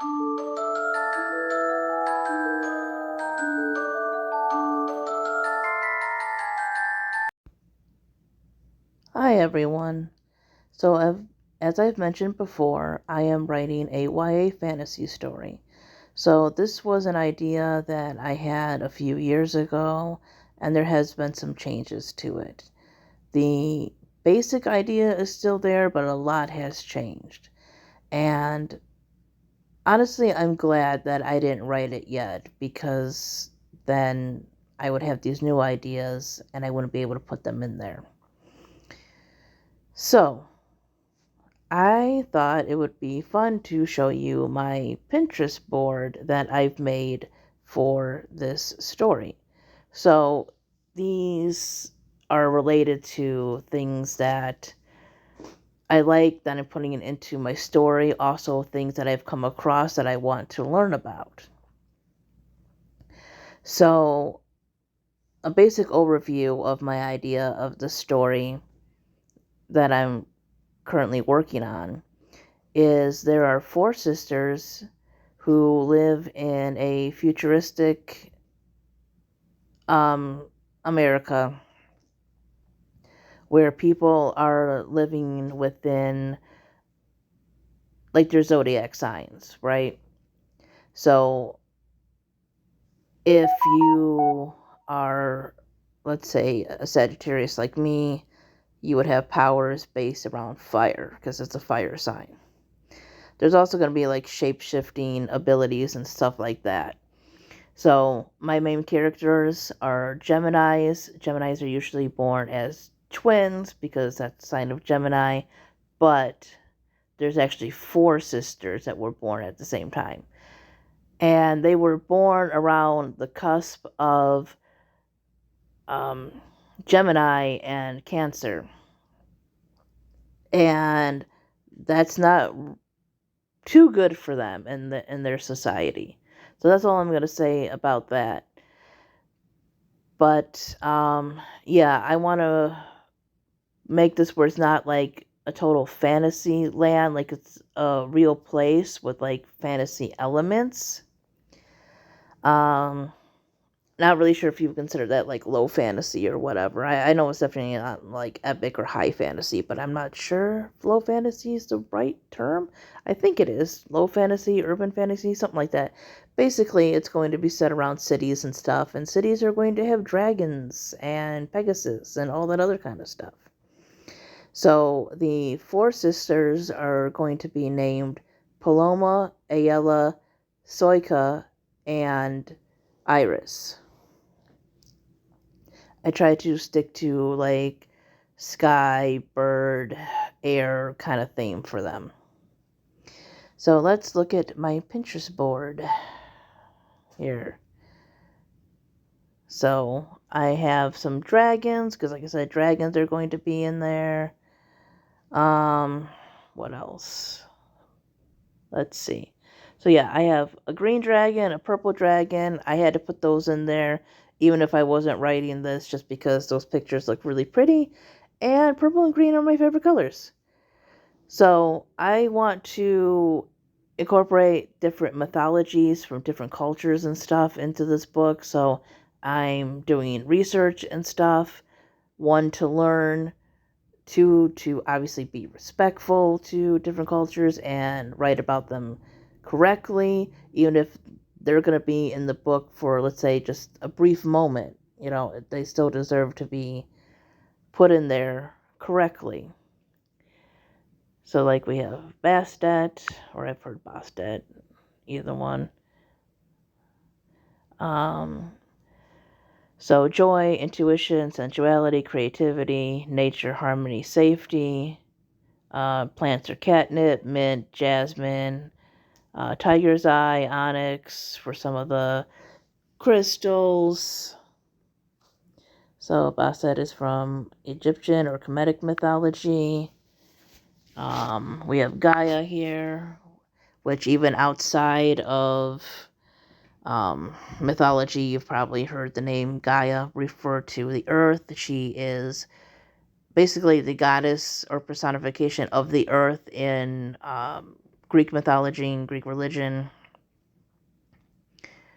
Hi everyone. As I've mentioned before, I am writing a YA fantasy story. So this was an idea that I had a few years ago, and there has been some changes to it. The basic idea is still there, but a lot has changed. And honestly, I'm glad that I didn't write it yet, because then I would have these new ideas and I wouldn't be able to put them in there. So, I thought it would be fun to show you my Pinterest board that I've made for this story. So these are related to things that I like that I'm putting it into my story, also things that I've come across that I want to learn about. So a basic overview of my idea of the story that I'm currently working on is there are four sisters who live in a futuristic America where people are living within like their zodiac signs, right? So if you are, let's say, a Sagittarius like me, you would have powers based around fire because it's a fire sign. There's also going to be like shape-shifting abilities and stuff like that. So my main characters are Geminis. Geminis are usually born as twins because that's the sign of Gemini, but there's actually four sisters that were born at the same time. And they were born around the cusp of um, Gemini and Cancer. And that's not too good for them in their society. So that's all I'm going to say about that. But yeah, I want to make this where it's not like a total fantasy land, like it's a real place with like fantasy elements. Um, Not really sure if you would consider that like low fantasy or whatever. I know it's definitely not like epic or high fantasy, but I'm not sure if low fantasy is the right term. I think it is. Low fantasy, urban fantasy, something like that. Basically, it's going to be set around cities and stuff, and cities are going to have dragons and Pegasus and all that other kind of stuff. So the four sisters are going to be named Paloma, Ayala, Soika, and Iris. I try to stick to like sky, bird, air kind of theme for them. So let's look at my Pinterest board here. So I have some dragons because like I said, dragons are going to be in there. What else? Let's see. So yeah, I have a green dragon, a purple dragon. I had to put those in there even if I wasn't writing this just because those pictures look really pretty. And purple and green are my favorite colors. So I want to incorporate different mythologies from different cultures and stuff into this book. So I'm doing research and stuff. One, to learn. Two, to obviously be respectful to different cultures and write about them correctly, even if they're going to be in the book for, let's say, just a brief moment. You know, they still deserve to be put in there correctly. So, like, we have Bastet, or I've heard Bastet, either one. So, joy, intuition, sensuality, creativity, nature, harmony, safety. Plants are catnip, mint, jasmine, tiger's eye, onyx for some of the crystals. So Bastet is from Egyptian or Kemetic mythology. We have Gaia here, which even outside of mythology, you've probably heard the name Gaia refer to the earth. She is basically the goddess or personification of the earth in Greek mythology and Greek religion.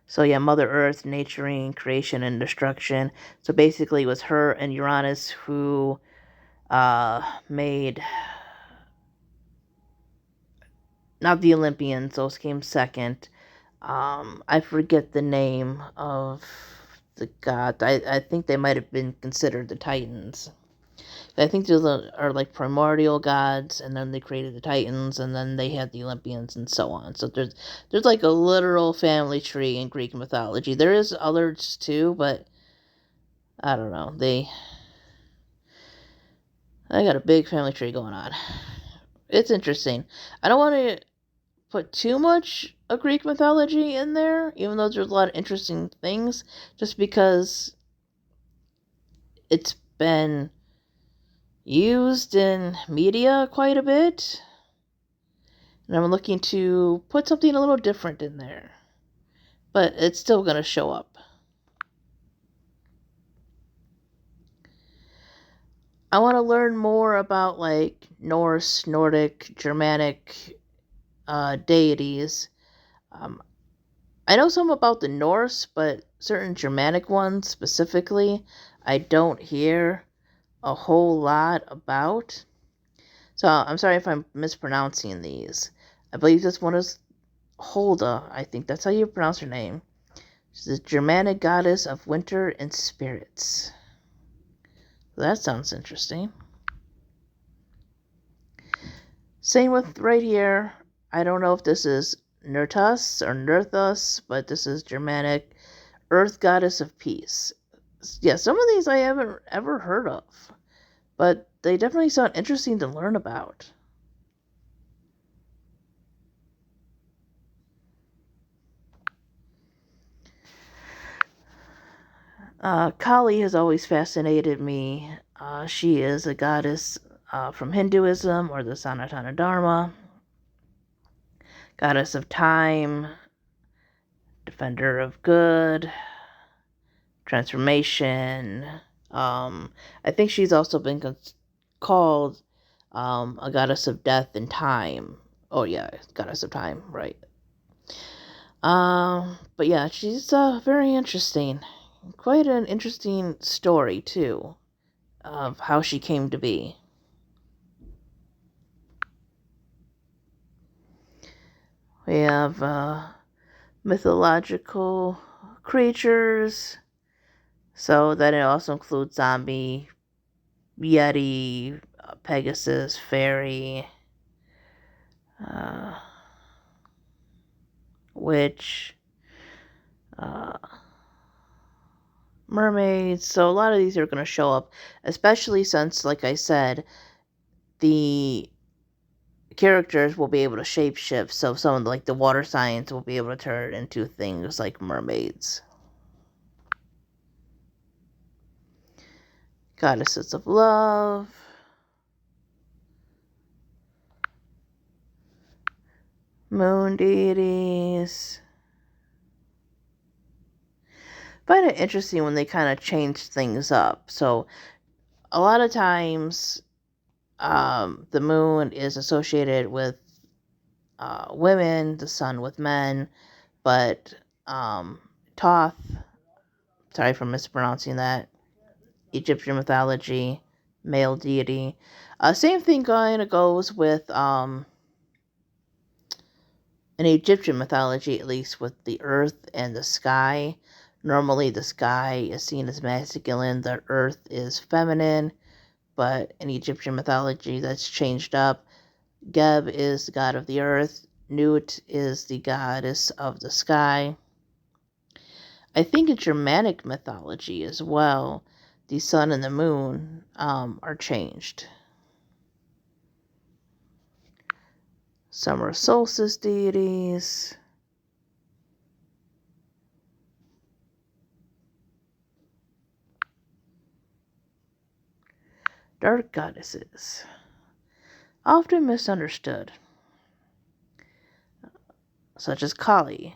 So yeah, Mother Earth, nurturing, creation, and destruction. So basically, it was her and Uranus who made, not the Olympians, those came second. I forget the name of the god. I think they might have been considered the Titans. I think those are like primordial gods, and then they created the Titans, and then they had the Olympians, and so on. So there's like a literal family tree in Greek mythology. There is others too, but I don't know. I got a big family tree going on. It's interesting. I don't want to put too much of Greek mythology in there, even though there's a lot of interesting things, just because it's been used in media quite a bit. And I'm looking to put something a little different in there. But it's still going to show up. I want to learn more about like Norse, Nordic, Germanic deities. I know some about the Norse, but certain Germanic ones specifically, I don't hear a whole lot about. So I'm sorry if I'm mispronouncing these. I believe this one is Holda. I think that's how you pronounce her name. She's the Germanic goddess of winter and spirits. That sounds interesting. Same with right here. I don't know if this is Nertus or Nerthus, but this is Germanic Earth Goddess of Peace. Yeah, some of these I haven't ever heard of, but they definitely sound interesting to learn about. Kali has always fascinated me. She is a goddess from Hinduism or the Sanatana Dharma, goddess of time, defender of good, transformation. I think she's also been called a goddess of death and time. Oh yeah, goddess of time, right? But yeah, she's very interesting. Quite an interesting story too of how she came to be. We have mythological creatures, so that it also includes zombie, yeti, Pegasus, fairy, witch, uh, mermaids. So a lot of these are going to show up, especially since, like I said, the characters will be able to shapeshift. So some of like the water signs will be able to turn into things like mermaids. Goddesses of love. Moon deities. Find it interesting when they kind of change things up. So a lot of times the moon is associated with women, the sun with men, but Thoth, sorry for mispronouncing that, Egyptian mythology, male deity. Same thing kind of goes with in Egyptian mythology, at least, with the earth and the sky. Normally the sky is seen as masculine, the earth is feminine, but in Egyptian mythology that's changed up. Geb is the god of the earth, Nut is the goddess of the sky. I think in Germanic mythology as well, the sun and the moon are changed. Summer solstice deities. Dark goddesses. Often misunderstood, such as Kali,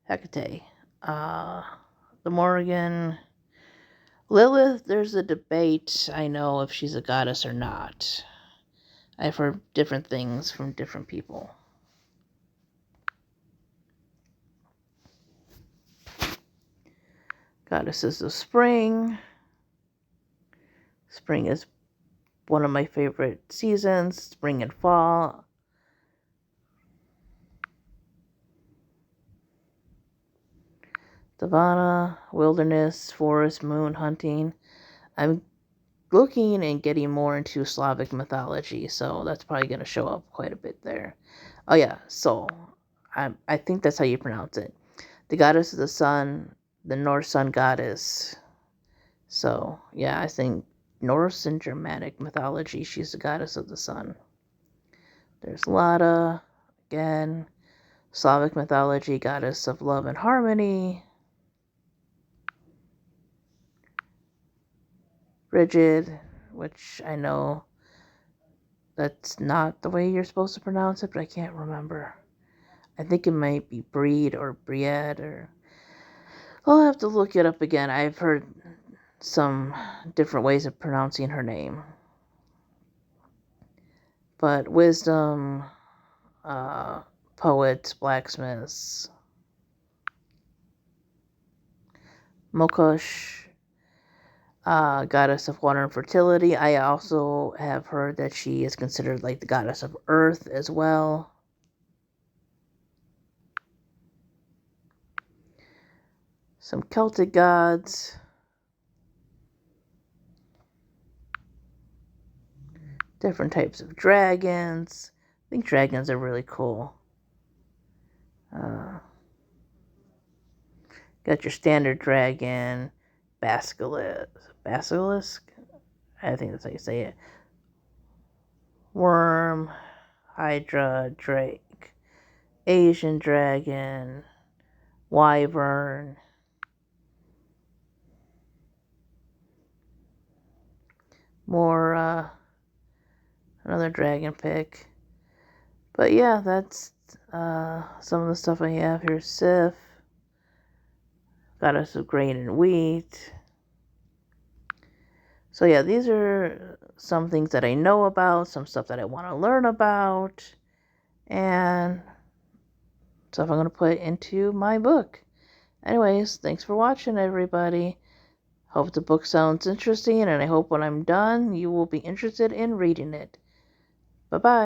Hecate, the Morrigan, Lilith. There's a debate, I know, if she's a goddess or not. I've heard different things from different people. Goddesses of spring. Spring is one of my favorite seasons, spring and fall. Savanna, wilderness, forest, moon, hunting. I'm looking and getting more into Slavic mythology, so that's probably going to show up quite a bit there. Oh yeah, so I think that's how you pronounce it. The goddess of the sun, the Norse sun goddess. So yeah, I think Norse and Germanic mythology, she's the goddess of the sun. There's Lada, again, Slavic mythology, goddess of love and harmony. Rigid, which I know that's not the way you're supposed to pronounce it, but I can't remember. I think it might be Breed or Bried, or I'll have to look it up again. I've heard some different ways of pronouncing her name. But wisdom, poets, blacksmiths. Mokosh, goddess of water and fertility. I also have heard that she is considered like the goddess of earth as well. Some Celtic gods. Different types of dragons. I think dragons are really cool. Got your standard dragon, basilisk. I think that's how you say it. Worm, hydra, drake, Asian dragon, wyvern. More, another dragon pick. But yeah, that's some of the stuff I have here. Sif, goddess of grain and wheat. So yeah, these are some things that I know about, some stuff that I want to learn about, and stuff I'm going to put into my book. Anyways, thanks for watching, everybody. Hope the book sounds interesting, and I hope when I'm done, you will be interested in reading it. Bye-bye.